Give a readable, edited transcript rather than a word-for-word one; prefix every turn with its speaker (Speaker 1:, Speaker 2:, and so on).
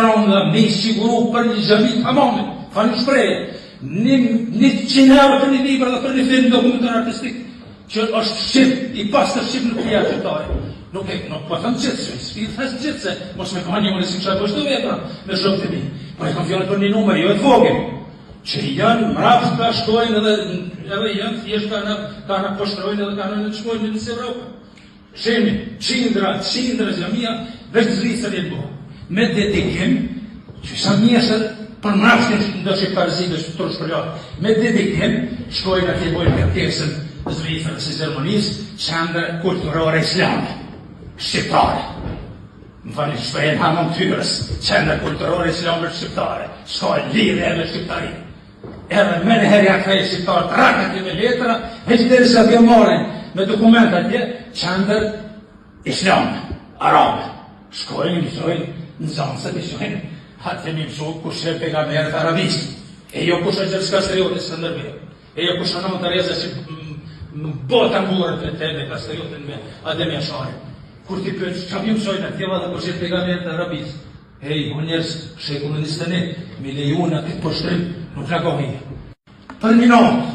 Speaker 1: pranë dhe me i siguru për një gjami të hamamit, fa një shprejë, 100 euro për një libër dhe për një film dokumentar artistik, që është shqip, i pas të shqip në pija qëtare. Nuk po thëmë qëtë, s'pi thësë qëtë se, mos me ka një mëri si kësha pështu vjetra, me shumë të mi. Po e kam fjallë për një numër, jo e të vogën, që janë mrapës ka shkojnë edhe janë thjesht ka në pështrojnë edhe ka në shkojnë në Evropë. Shemi, qindra gjamia, veç të zlisër jetë bo. Me dedikim, që sa mjesër, për mrapës në shqiptarësi dhe të shpërllat, me dedikim, shkojnë atje bojnë për tjesën zlisër si Zermonisë, qendër kulturore islame, shqiptare. Më fali shpejnë hamon tyrës, qendër kulturore islame shqiptare, shkojnë lidhe e me shqiptari. Edhe me në herja krej shqiptarë të rakët i me letra, veç të rrisë atje morin me dokumenta atje, qendër islame, arabe. Shkojnë, njësojnë, në zanësët, njësojnë, atje një mësu kush e pejgamberët arabisë. E jo kush e Gjerska Kastriotis së ndërmjë. E jo kush e në Tereza që bota mburët e tebe Kastriotin me Ademja Shari. Kur ti përë, që mi mësojnë atje dhe kush e pejgamberët arabisë. Hej, o njerës, shekullën 21, mi lejuna këtë përshtrim, nuk në gohije. Për minot,